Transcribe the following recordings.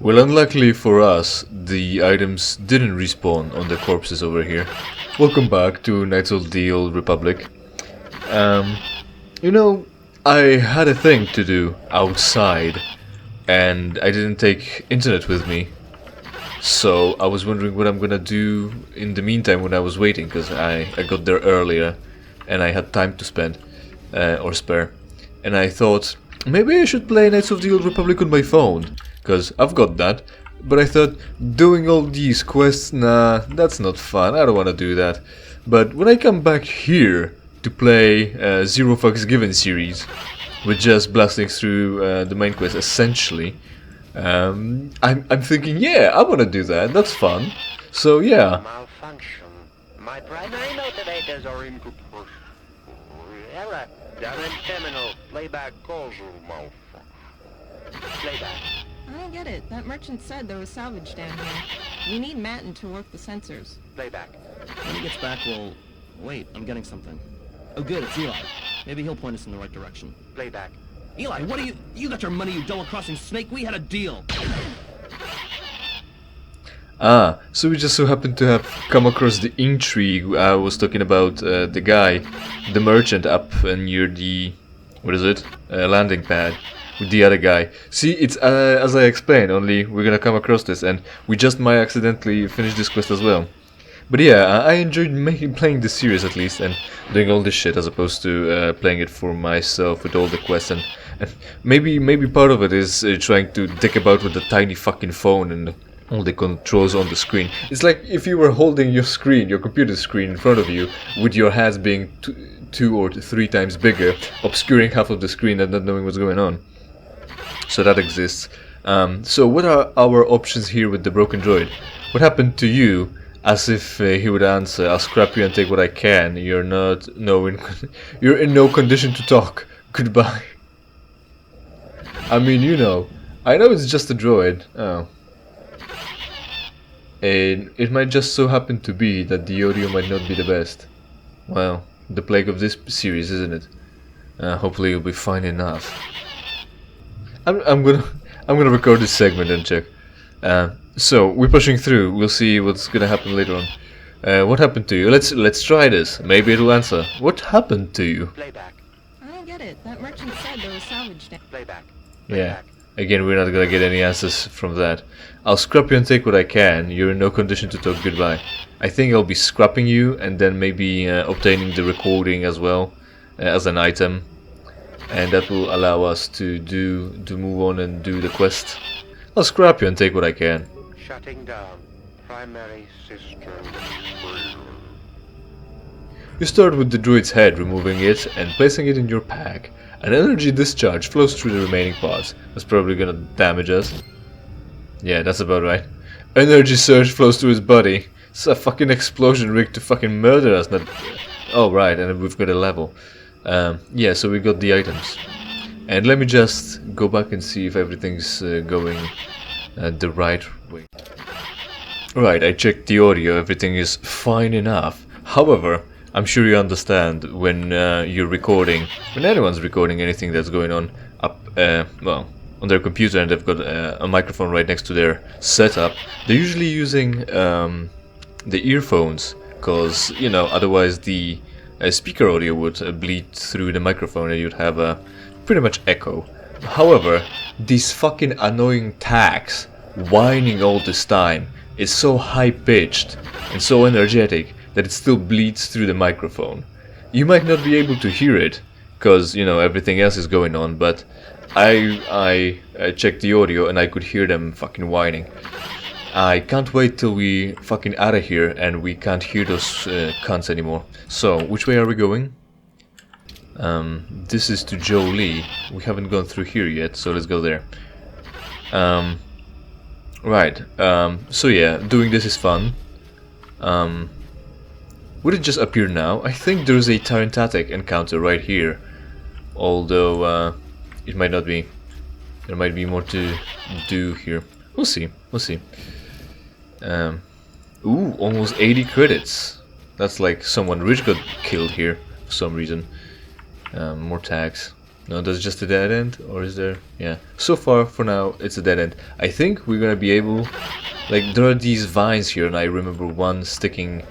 Well, unluckily for us, the items didn't respawn on the corpses over here. Welcome back to Knights of the Old Republic. Um, you know, I had a thing to do outside, and I didn't take internet with me. So I was wondering what I'm gonna do in the meantime when I was waiting, because I got there earlier, and I had time to spend, or spare. And I thought, maybe I should play Knights of the Old Republic on my phone. Because I've got that, but I thought doing all these quests, nah, that's not fun, I don't want to do that. But when I come back here to play Zero Fucks Given series, with just blasting through the main quest essentially, I'm thinking, yeah, I want to do that, that's fun. So yeah. Malfunction. My primary motivators are incompatible. Error. Damn terminal. Playback causal malfunction. Playback. I don't get it. That merchant said there was salvage down here. We need Matin to work the sensors. Playback. When he gets back, we'll... Wait, I'm getting something. Oh good, it's Eli. Maybe he'll point us in the right direction. Playback. Eli, what are you... You got your money, you double-crossing snake? We had a deal! Ah, so we just so happened to have come across the intrigue I was talking about, the guy, the merchant up near the... what is it? Landing pad. With the other guy. See, it's as I explained, only we're gonna come across this and we just might accidentally finish this quest as well. But yeah, I enjoyed playing this series at least and doing all this shit as opposed to playing it for myself with all the quests and maybe part of it is trying to dick about with the tiny fucking phone and all the controls on the screen. It's like if you were holding your screen, your computer screen in front of you, with your hands being two or three times bigger, obscuring half of the screen and not knowing what's going on. So that exists. So what are our options here with the broken droid? What happened to you? As if he would answer, I'll scrap you and take what I can. You're you're in no condition to talk. Goodbye. I mean, you know. I know it's just a droid. Oh. And it might just so happen to be that the audio might not be the best. Well, the plague of this series, isn't it? Hopefully you'll be fine enough. I'm gonna record this segment and check. So we're pushing through. We'll see what's gonna happen later on. What happened to you? Let's try this. Maybe it'll answer. What happened to you? Playback. I don't get it. That merchant said there was salvage down. Playback. Yeah. Again, we're not gonna get any answers from that. I'll scrap you and take what I can. You're in no condition to talk. Goodbye. I think I'll be scrapping you and then maybe obtaining the recording as well as an item. And that will allow us to move on and do the quest. I'll scrap you and take what I can. Shutting down. Primary system. You start with the droid's head, removing it and placing it in your pack. An energy discharge flows through the remaining parts. That's probably gonna damage us. Yeah, that's about right. Energy surge flows through his body. It's a fucking explosion rigged to fucking murder us, not... Oh right, and we've got a level. Yeah, so we got the items. And let me just go back and see if everything's going the right way. Right, I checked the audio, everything is fine enough. However, I'm sure you understand when you're recording, when anyone's recording anything that's going on up, well, on their computer and they've got a microphone right next to their setup, they're usually using the earphones, because, you know, otherwise the speaker audio would bleed through the microphone and you'd have a pretty much echo. However, these fucking annoying tags whining all this time is so high-pitched and so energetic that it still bleeds through the microphone. You might not be able to hear it, because, you know, everything else is going on, but I checked the audio and I could hear them fucking whining. I can't wait till we fucking out of here and we can't hear those cunts anymore. So, which way are we going? This is to Jolie. We haven't gone through here yet, so let's go there. Right, so yeah, doing this is fun. Would it just appear now? I think there's a Tarentatic encounter right here. Although, it might not be. There might be more to do here. We'll see, we'll see. Ooh, almost 80 credits. That's like someone rich got killed here for some reason. More tags. No, that's just a dead end, or is there? Yeah. So far, for now, it's a dead end. I think we're gonna be able, like, there are these vines here, and I remember one sticking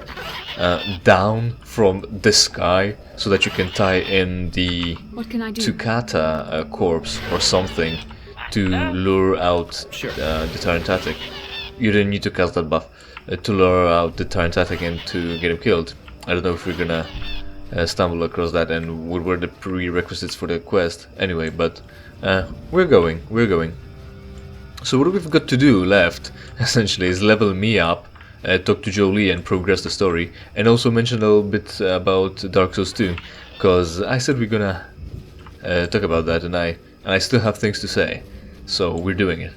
down from the sky, so that you can tie in the What can I do? Tukata corpse or something to lure out the Tarantatic. You didn't need to cast that buff to lure out the Tarantatic and to get him killed. I don't know if we're gonna stumble across that and what were the prerequisites for the quest anyway, but we're going. So what we've got to do left essentially is level me up, talk to Jolie and progress the story, and also mention a little bit about Dark Souls 2, because I said we're gonna talk about that, and I still have things to say, so we're doing it.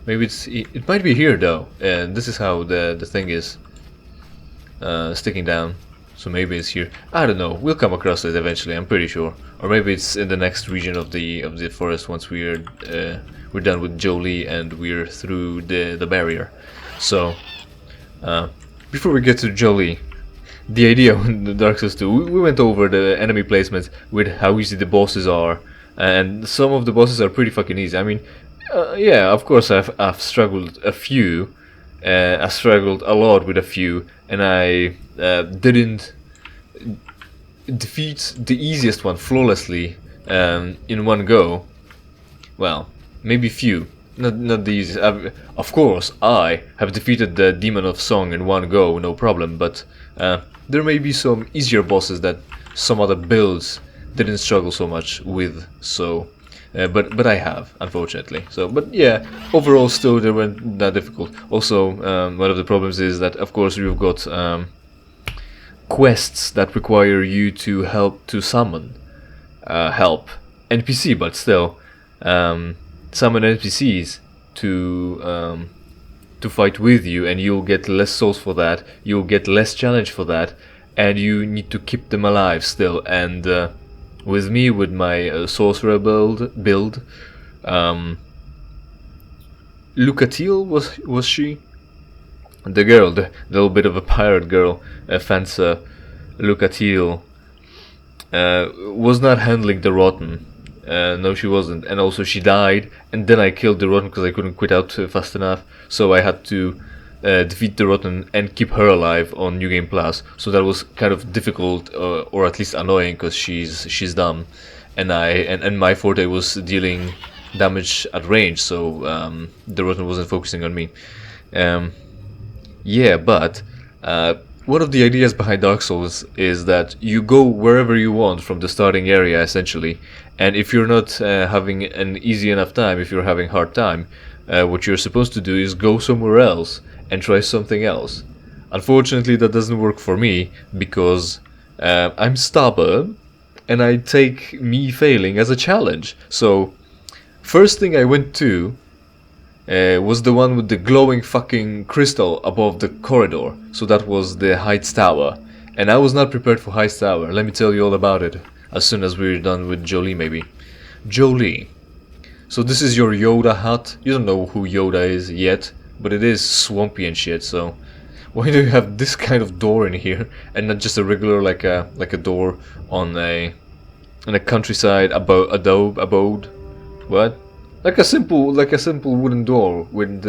Maybe it might be here though, and this is how the thing is sticking down. So maybe it's here. I don't know. We'll come across it eventually. I'm pretty sure. Or maybe it's in the next region of the forest once we're done with Jolie and we're through the barrier. So before we get to Jolie, the idea in the Dark Souls 2, we went over the enemy placement with how easy the bosses are, and some of the bosses are pretty fucking easy. I mean, yeah, of course I've struggled a few. I struggled a lot with a few, and I didn't defeat the easiest one flawlessly in one go. Well, maybe few, not the easiest. Of course, I have defeated the Demon of Song in one go, no problem. But there may be some easier bosses that some other builds didn't struggle so much with. So. But I have, unfortunately. So, but yeah, overall still they weren't that difficult. Also, one of the problems is that, of course, you've got quests that require you to help to summon help NPC, but still summon NPCs to fight with you, and you'll get less souls for that. You'll get less challenge for that, and you need to keep them alive still. And with me, with my sorcerer build, Lucatiel was she? The girl, the little bit of a pirate girl, Fansa Lucatiel, was not handling the Rotten. No, she wasn't, and also she died, and then I killed the Rotten because I couldn't quit out fast enough, so I had to defeat the Rotten and keep her alive on New Game Plus. So that was kind of difficult, or at least annoying, because she's dumb, and my forte was dealing damage at range, so the Rotten wasn't focusing on me. Yeah, but one of the ideas behind Dark Souls is that you go wherever you want from the starting area, essentially, and if you're not having an easy enough time, if you're having hard time, what you're supposed to do is go somewhere else and try something else. Unfortunately, that doesn't work for me, because I'm stubborn and I take me failing as a challenge. So first thing I went to was the one with the glowing fucking crystal above the corridor. So that was the Heights Tower, and I was not prepared for Heights Tower. Let me tell you all about it as soon as we're done with Jolie, maybe. Jolie. So this is your Yoda hut. You don't know who Yoda is yet, but it is swampy and shit, so why do you have this kind of door in here and not just a regular like a door on a countryside abode? What? Like a simple wooden door with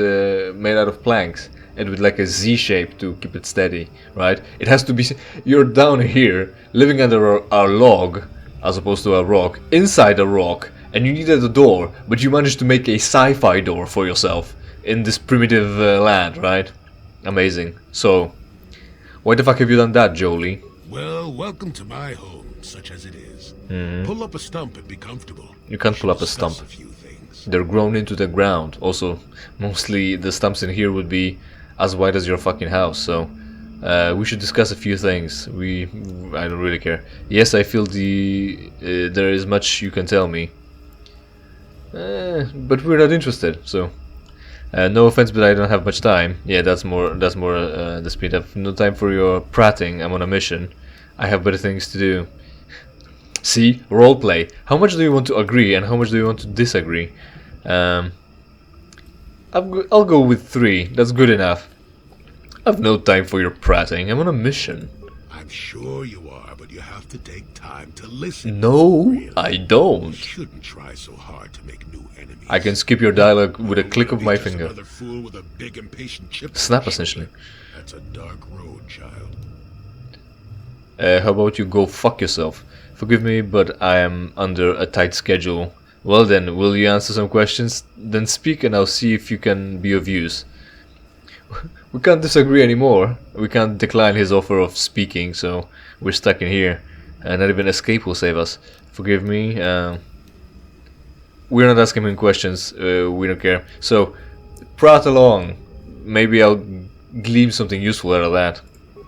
made out of planks and with like a Z shape to keep it steady, right? It has to be. You're down here living under a log as opposed to a rock, inside a rock, and you needed a door, but you managed to make a sci-fi door for yourself in this primitive land, right? Amazing. So, why the fuck have you done that, Jolie? Well, welcome to my home, such as it is. Pull up a stump and be comfortable. You can't pull up a stump. A few things. They're grown into the ground. Also, mostly the stumps in here would be as wide as your fucking house, so we should discuss a few things. I don't really care. Yes, I feel there is much you can tell me. But we're not interested, so no offense, but I don't have much time. Yeah, that's more the speed. I have no time for your prating. I'm on a mission. I have better things to do. See, roleplay. How much do you want to agree and how much do you want to disagree? I'll go with 3. That's good enough. I've no time for your prating. I'm on a mission. I I'm sure you are, but you have to take time to listen. No, Really. I You don't. shouldn't try so hard to make new enemies. I can skip your dialogue with a You click wanna of be my just finger. Another fool with a big impatient chip on Snap, his shoulder. essentially. That's a dark road, child. How about you go fuck yourself? Forgive me, but I am under a tight schedule. Well then, will you answer some questions? Then speak and I'll see if you can be of use. We can't disagree anymore. We can't decline his offer of speaking, so we're stuck in here. Not even escape will save us. Forgive me. We're not asking him questions. We don't care. So, prat along. Maybe I'll glean something useful out of that.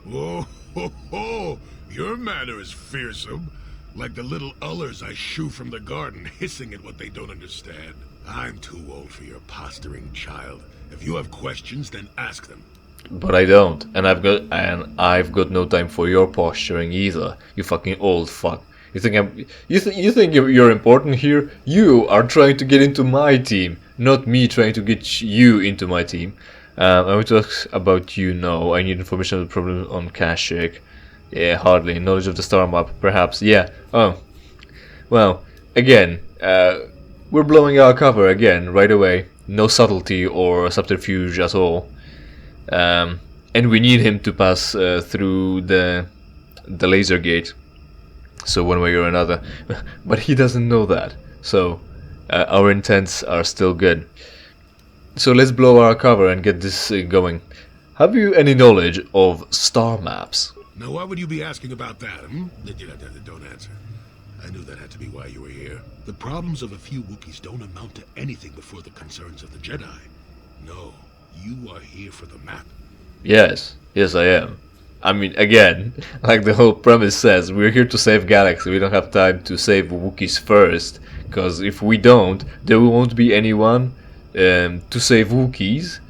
Whoa, ho, ho. Your manner is fearsome. Like the little ullers I shoo from the garden, hissing at what they don't understand. I'm too old for your posturing, child. If you have questions, then ask them. But I don't, and I've got no time for your posturing either. You fucking old fuck. You think you're important here? You are trying to get into my team, not me trying to get you into my team. I want to ask about you now. I need information on the problem on Kashyyyk. Yeah, hardly. Knowledge of the star map, perhaps. Yeah. Oh. Well, again, we're blowing our cover again, right away. No subtlety or subterfuge at all. And we need him to pass through the laser gate. So one way or another. But he doesn't know that. So our intents are still good. So let's blow our cover and get this going. Have you any knowledge of star maps? Now, why would you be asking about that, hmm? Don't answer. I knew that had to be why you were here. The problems of a few Wookiees don't amount to anything before the concerns of the Jedi. No, you are here for the map. Yes, I am. I mean, again, like the whole premise says, we're here to save Galaxy. We don't have time to save Wookiees first, because if we don't, there won't be anyone to save Wookiees,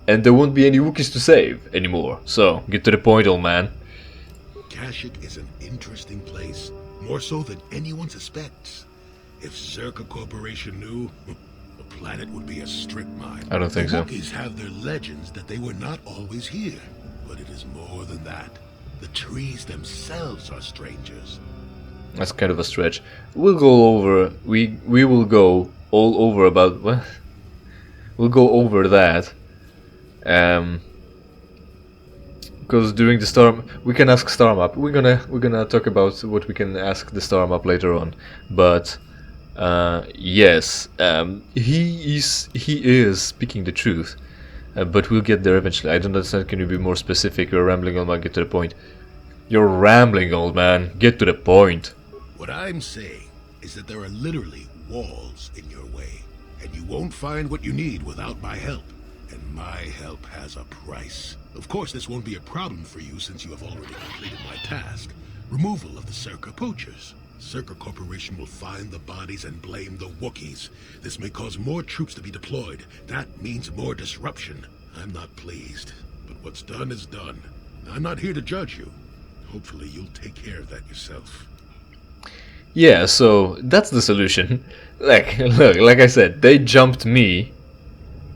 and there won't be any Wookiees to save anymore. So, get to the point, old man. Kashyyyk is an interesting place, more so than anyone suspects. If Zerka Corporation knew, the planet would be a strip mine. I don't think so. The Wookiees have their legends that they were not always here, but it is more than that. The trees themselves are strangers. That's kind of a stretch. We'll go over. We will go all over about. What? We'll go over that. Because during the star, we can ask star map. We're gonna talk about what we can ask the star map later on. But yes, he is speaking the truth. But we'll get there eventually. I don't understand. Can you be more specific? You're rambling, old man. Get to the point. You're rambling, old man. Get to the point. What I'm saying is that there are literally walls in your way, and you won't find what you need without my help. And my help has a price. Of course, this won't be a problem for you since you have already completed my task. Removal of the Zerka poachers. Zerka Corporation will find the bodies and blame the Wookiees. This may cause more troops to be deployed. That means more disruption. I'm not pleased, but what's done is done. I'm not here to judge you. Hopefully you'll take care of that yourself. Yeah, so that's the solution. Look, like I said, they jumped me,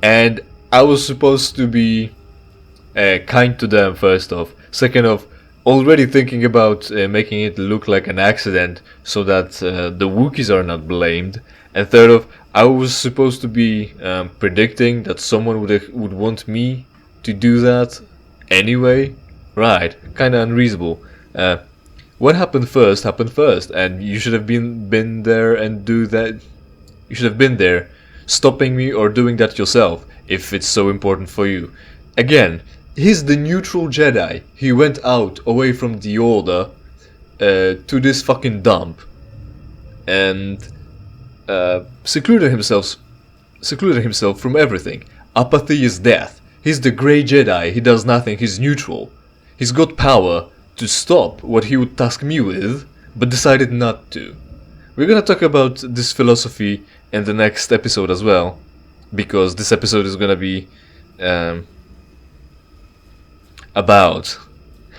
and I was supposed to be kind to them first off. Second off, already thinking about making it look like an accident so that the Wookiees are not blamed. And third off, I was supposed to be predicting that someone would want me to do that anyway. Right, kind of unreasonable. What happened first, and you should have been there and do that. You should have been there, stopping me or doing that yourself, if it's so important for you. Again, he's the neutral Jedi. He went out, away from the Order, to this fucking dump, and secluded himself from everything. Apathy is death. He's the Grey Jedi. He does nothing. He's neutral. He's got power to stop what he would task me with, but decided not to. We're gonna talk about this philosophy in the next episode as well, because this episode is gonna be about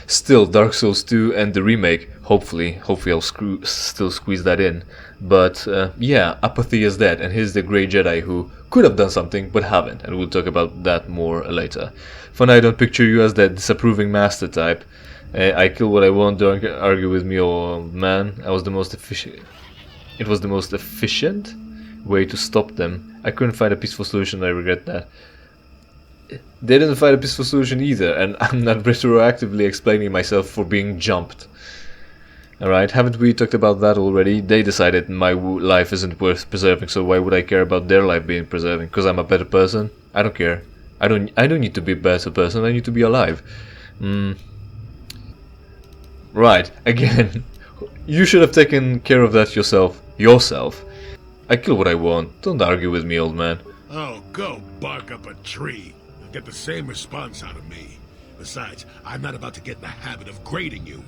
still Dark Souls 2 and the remake. Hopefully I'll still squeeze that in. But yeah, apathy is dead, and he's the Grey Jedi who could have done something but haven't, and we'll talk about that more later. For now, I don't picture you as that disapproving master type. I kill what I want, don't argue with me, old man. I was the most efficient. It was the most efficient way to stop them. I couldn't find a peaceful solution, I regret that. They didn't find a peaceful solution either, and I'm not retroactively explaining myself for being jumped. Alright, haven't we talked about that already? They decided my life isn't worth preserving, so why would I care about their life being preserving? Because I'm a better person? I don't care. I don't need to be a better person, I need to be alive. Right, again. You should have taken care of that yourself. I kill what I want. Don't argue with me, old man. Oh, go bark up a tree. You'll get the same response out of me. Besides, I'm not about to get in the habit of grading you.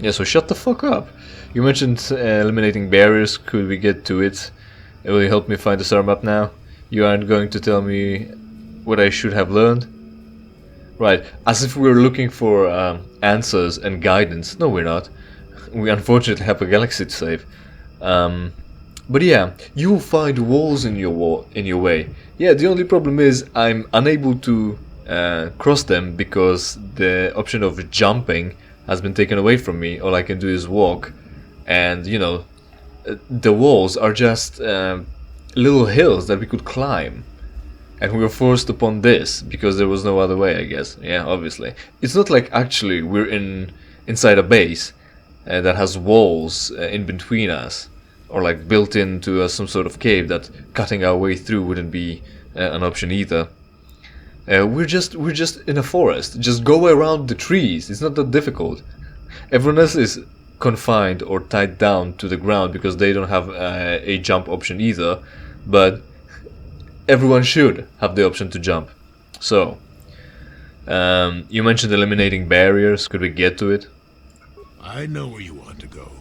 Yeah, so shut the fuck up. You mentioned eliminating barriers. Could we get to it? Will you help me find the star map now? You aren't going to tell me what I should have learned? Right, as if we were looking for answers and guidance. No, we're not. We unfortunately have a galaxy to save. But yeah, you will find walls in your way. Yeah, the only problem is I'm unable to cross them because the option of jumping has been taken away from me. All I can do is walk, and you know, the walls are just little hills that we could climb, and we were forced upon this because there was no other way, I guess. Yeah, obviously, it's not like actually we're inside a base that has walls in between us, or like built into some sort of cave that cutting our way through wouldn't be an option either. We're just in a forest. Just go around the trees. It's not that difficult. Everyone else is confined or tied down to the ground because they don't have a jump option either. But everyone should have the option to jump. So, you mentioned eliminating barriers. Could we get to it? I know where you want to go.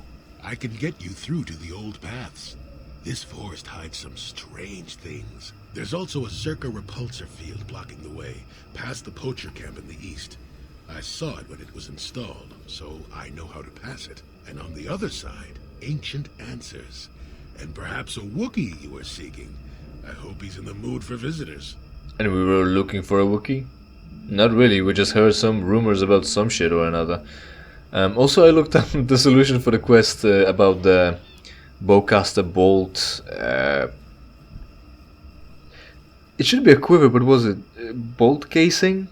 I can get you through to the old paths. This forest hides some strange things. There's also a Zerka repulsor field blocking the way, past the poacher camp in the east. I saw it when it was installed, so I know how to pass it. And on the other side, ancient answers. And perhaps a Wookiee you are seeking. I hope he's in the mood for visitors. And we were looking for a Wookiee? Not really, we just heard some rumors about some shit or another. Also, I looked up the solution for the quest about the bowcaster bolt. It should be a quiver, but was it bolt casing?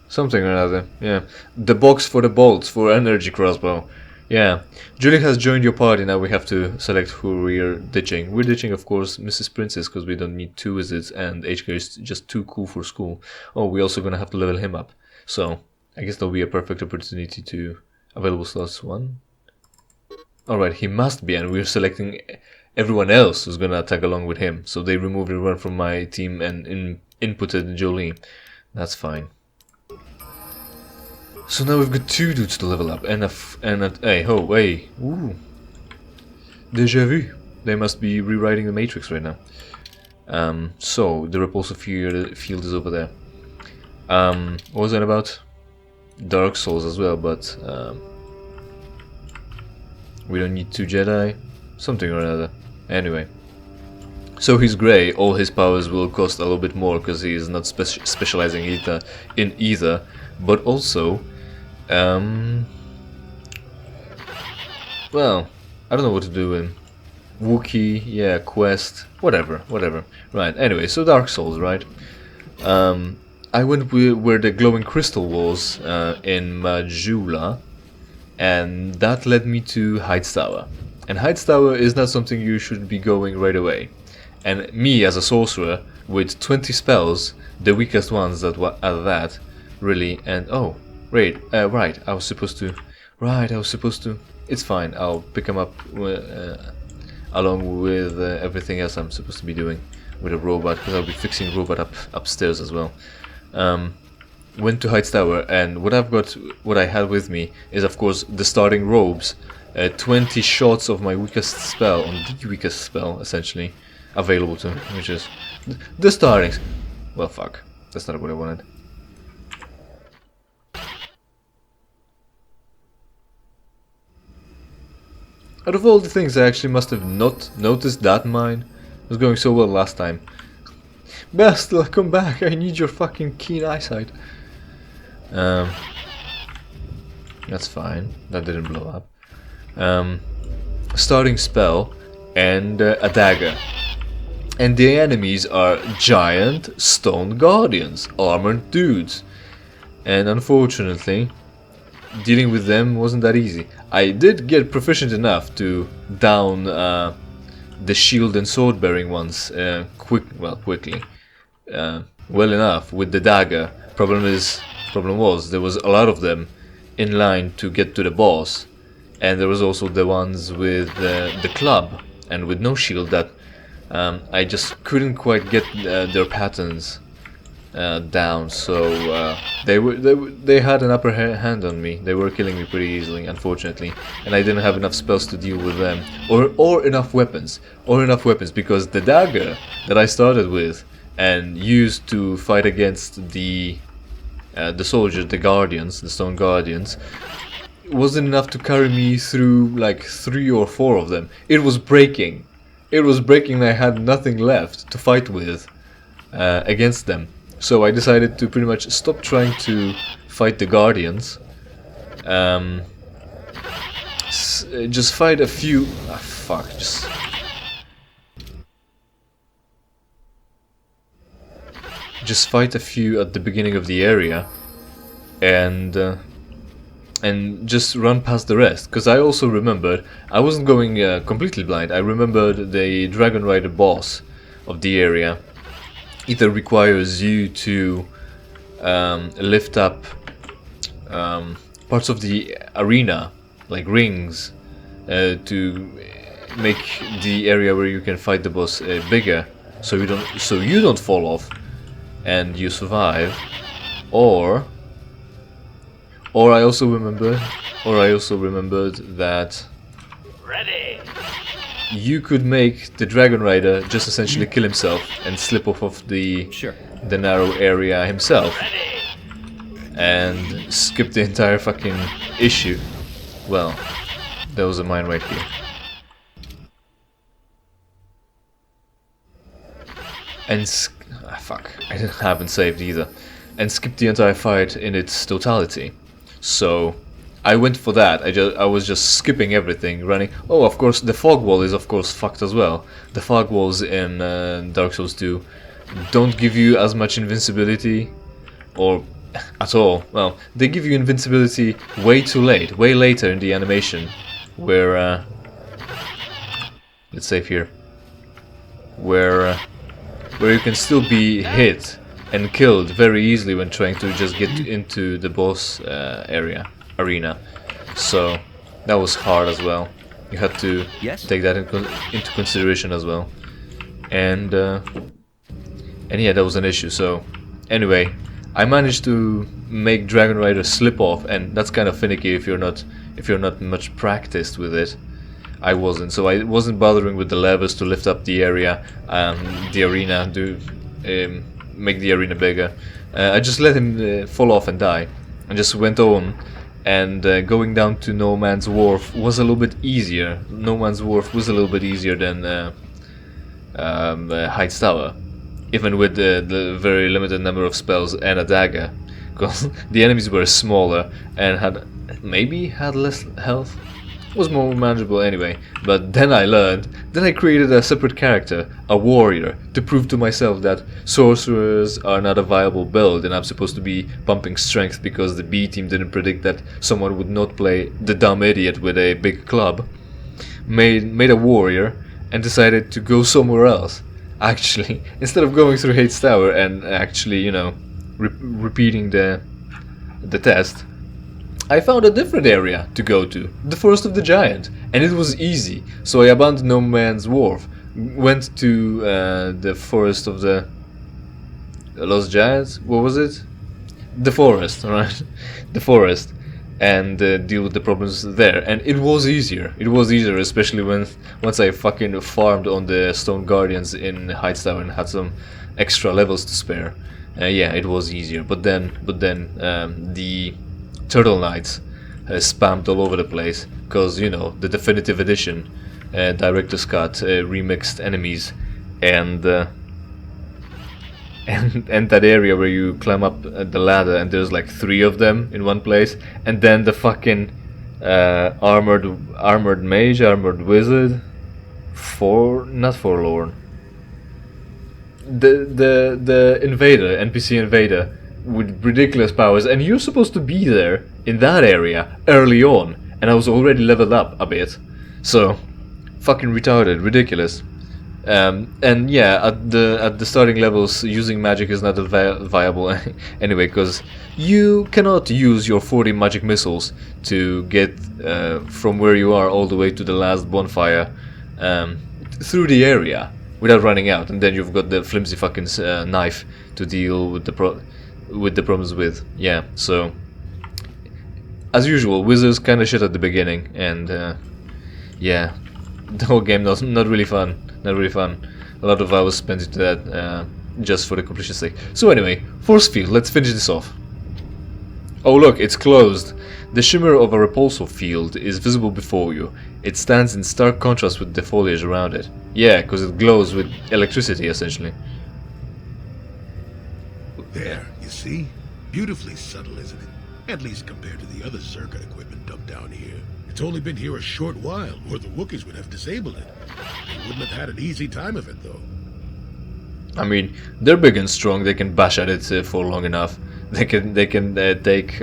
Something or another, yeah. The box for the bolts for energy crossbow. Yeah. Julie has joined your party, now we have to select who we're ditching. We're ditching, of course, Mrs. Princess, because we don't need 2 visits, and HK is just too cool for school. Oh, we're also gonna have to level him up. So, I guess there'll be a perfect opportunity to... Available slots 1. Alright, he must be, and we're selecting everyone else who's gonna tag along with him. So they removed everyone from my team and inputted Jolie. That's fine. So now we've got 2 dudes to level up, and hey, ooh. Deja vu. They must be rewriting the Matrix right now. So the repulsive field is over there. What was that about? Dark Souls as well, but we don't need 2 Jedi, something or another. Anyway, so he's grey. All his powers will cost a little bit more because he is not specializing in either. But also, well, I don't know what to do in Wookiee. Yeah, quest, whatever. Right. Anyway, so Dark Souls, right? I went where the glowing crystal was in Majula, and that led me to Heights Tower. And Heights Tower is not something you should be going right away. And me as a sorcerer with 20 spells, the weakest ones at that, really. And oh, right, I was supposed to. It's fine. I'll pick them up along with everything else I'm supposed to be doing with a robot, because I'll be fixing robot upstairs as well. Went to Heights Tower, and what I had with me is, of course, the starting robes. 20 shots of my weakest spell, on the weakest spell, essentially, available to me, which is the starting. Well, fuck. That's not what I wanted. Out of all the things, I actually must have not noticed that mine. It was going so well last time. Bastila, come back! I need your fucking keen eyesight. Yeah, That's fine. That didn't blow up. Starting spell and a dagger. And the enemies are giant stone guardians, armored dudes. And unfortunately, dealing with them wasn't that easy. I did get proficient enough to down the shield and sword bearing ones quickly. Well enough with the dagger. Problem was there was a lot of them in line to get to the boss, and there was also the ones with the club and with no shield that I just couldn't quite get their patterns down. So they had an upper hand on me. They were killing me pretty easily, unfortunately, and I didn't have enough spells to deal with them, or enough weapons, because the dagger that I started with and used to fight against the soldiers, the guardians, the stone guardians, wasn't enough to carry me through like 3 or 4 of them. It was breaking. And I had nothing left to fight with against them. So I decided to pretty much stop trying to fight the guardians. Just fight a few. Just fight a few at the beginning of the area, and just run past the rest. Because I also remembered I wasn't going completely blind. I remembered the Dragon Rider boss of the area either requires you to lift up parts of the arena, like rings, to make the area where you can fight the boss bigger, so you don't fall off and you survive, or I also remembered that you could make the Dragon Rider just essentially kill himself and slip off of the narrow area himself and skip the entire fucking issue. Well, there was a mine right here. And I haven't saved either. And skip the entire fight in its totality. So I went for that. I was just skipping everything, running. Oh, of course, the fog wall is of course fucked as well. The fog walls in Dark Souls 2 don't give you as much invincibility, or at all. Well, they give you invincibility way too late, way later in the animation, where let's save here, where you can still be hit and killed very easily when trying to just get into the boss arena. So that was hard as well. You had to take that into consideration as well. And yeah, that was an issue. So anyway, I managed to make Dragon Rider slip off, and that's kind of finicky if you're not much practiced with it. I wasn't, so I wasn't bothering with the levers to lift up the area, the arena, to make the arena bigger. I just let him fall off and die, and just went on. And going down to No Man's Wharf was a little bit easier. No Man's Wharf was a little bit easier than Heights Tower, even with the very limited number of spells and a dagger, because the enemies were smaller and had less health. Was more manageable anyway. But then I created a separate character, a warrior, to prove to myself that sorcerers are not a viable build, and I'm supposed to be pumping strength because the B team didn't predict that someone would not play the dumb idiot with a big club. Made a warrior and decided to go somewhere else. Actually, instead of going through Hades Tower and actually, repeating the test, I found a different area to go to, the Forest of the Giant, and it was easy. So I abandoned No Man's Wharf, went to the Forest of the Lost Giants. What was it? The forest, right? The forest, and deal with the problems there. And it was easier. It was easier, especially once I fucking farmed on the Stone Guardians in Heights Tower and had some extra levels to spare. Yeah, it was easier. But then the Turtle Knights spammed all over the place, because the definitive edition, director's cut, remixed enemies, and and that area where you climb up the ladder and there's like 3 of them in one place, and then the fucking armored mage, armored wizard, not forlorn. The invader, NPC invader with ridiculous powers, and you're supposed to be there in that area early on, and I was already leveled up a bit, so fucking retarded, ridiculous. And yeah, at the starting levels, using magic is not viable anyway, because you cannot use your 40 magic missiles to get from where you are all the way to the last bonfire through the area without running out, and then you've got the flimsy fucking knife to deal with the problems with. Yeah, so as usual, wizards kind of shit at the beginning, and yeah, the whole game not really fun. Not really fun. A lot of hours spent into that just for the completion's sake. So anyway, force field, let's finish this off. Oh look, it's closed. The shimmer of a repulsor field is visible before you. It stands in stark contrast with the foliage around it. Yeah, because it glows with electricity essentially. There, you see? Beautifully subtle, isn't it? At least compared to the other Zerka equipment dumped down here. It's only been here a short while, or the Wookiees would have disabled it. They wouldn't have had an easy time of it, though. I mean, they're big and strong. They can bash at it for long enough. They can take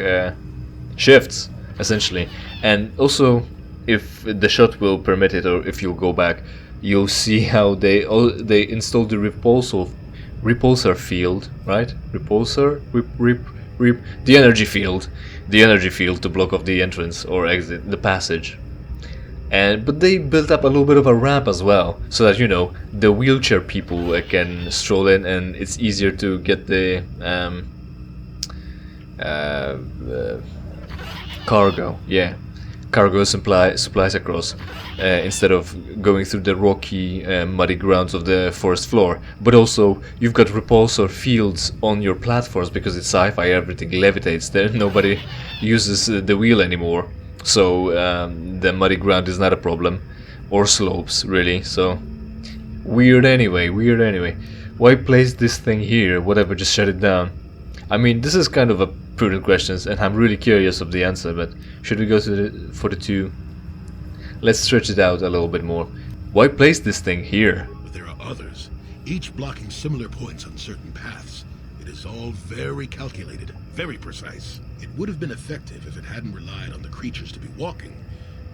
shifts essentially, and also, if the shot will permit it, or if you'll go back, you'll see how they installed the repulsor field, right? The energy field to block off the entrance or exit, the passage. But they built up a little bit of a ramp as well, so that, you know, the wheelchair people can stroll in, and it's easier to get the cargo supplies across, instead of going through the rocky, muddy grounds of the forest floor. But also, you've got repulsor fields on your platforms, because it's sci-fi, everything levitates there, nobody uses the wheel anymore, so the muddy ground is not a problem, or slopes really. So weird anyway. Why place this thing here? Whatever, just shut it down. I mean, this is kind of a prudent question, and I'm really curious of the answer, but should we go to for the 2? Let's stretch it out a little bit more. Why place this thing here? But there are others, each blocking similar points on certain paths. It is all very calculated, very precise. It would have been effective if it hadn't relied on the creatures to be walking.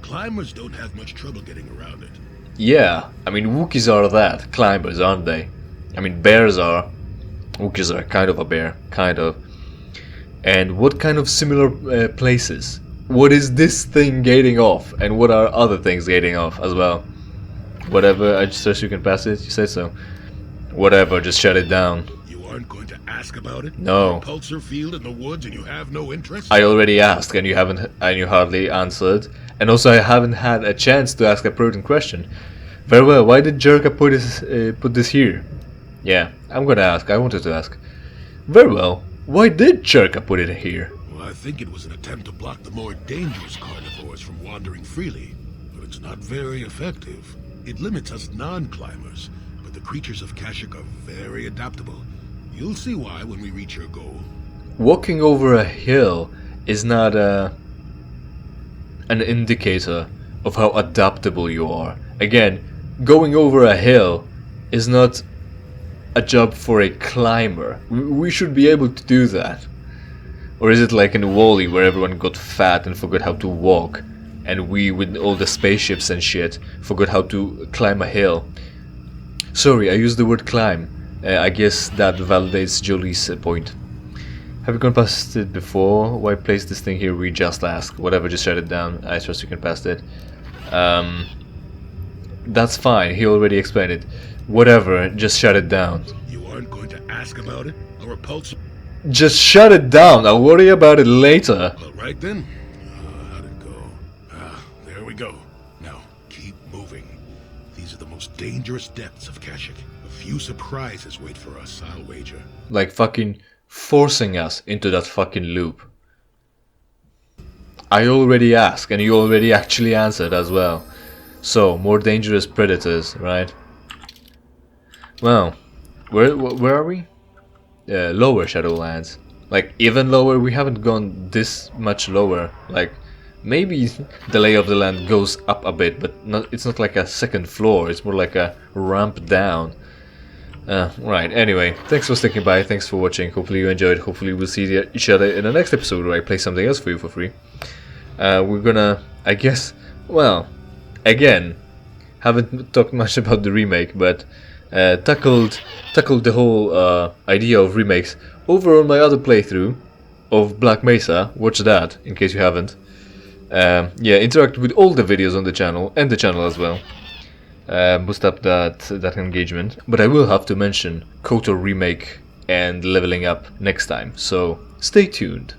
Climbers don't have much trouble getting around it. Yeah, I mean, Wookiees are that. Climbers, aren't they? I mean, bears are. Wookiees are kind of a bear, kind of. And what kind of similar places? What is this thing gating off? And what are other things gating off as well? Whatever, I just said you can pass it, you said so. Whatever, just shut it down. You aren't going to ask about it? No. Repulsor field in the woods and you have no interest? I already asked, and you hardly answered. And also I haven't had a chance to ask a prudent question. Very well, why did Jerka put this here? Yeah, I'm gonna ask, I wanted to ask. Very well, why did Jerka put it here? Well, I think it was an attempt to block the more dangerous carnivores from wandering freely. But it's not very effective. It limits us non-climbers, but the creatures of Kashyyyk are very adaptable. You'll see why when we reach your goal. Walking over a hill is not an indicator of how adaptable you are. Again, going over a hill is not a job for a climber. We should be able to do that. Or is it like in Wall-E where everyone got fat and forgot how to walk, and we, with all the spaceships and shit, forgot how to climb a hill? Sorry, I used the word climb. I guess that validates Jolie's point. Have you gone past it before? Why place this thing here? We just asked. Whatever, just shut it down. I trust you can pass it. That's fine, he already explained it. Whatever, just shut it down. You aren't going to ask about it? A repulsor? Just shut it down, I'll worry about it later. All right then. How'd it go? There we go. Now, keep moving. These are the most dangerous depths of Kashyyyk. A few surprises wait for us, I'll wager. Like fucking forcing us into that fucking loop. I already asked, and you already actually answered as well. So, more dangerous predators, right? Well, where are we? lower Shadowlands. Like even lower. We haven't gone this much lower. Like maybe the lay of the land goes up a bit, but it's not like a second floor. It's more like a ramp down. Right, anyway, thanks for sticking by, thanks for watching, hopefully you enjoyed, hopefully we'll see each other in the next episode where I play something else for you for free. We're gonna, I guess, well, again, haven't talked much about the remake, but tackled the whole idea of remakes over on my other playthrough of Black Mesa. Watch that, in case you haven't. Yeah, interact with all the videos on the channel, and the channel as well. Boost up that engagement. But I will have to mention KotOR remake and leveling up next time, so stay tuned.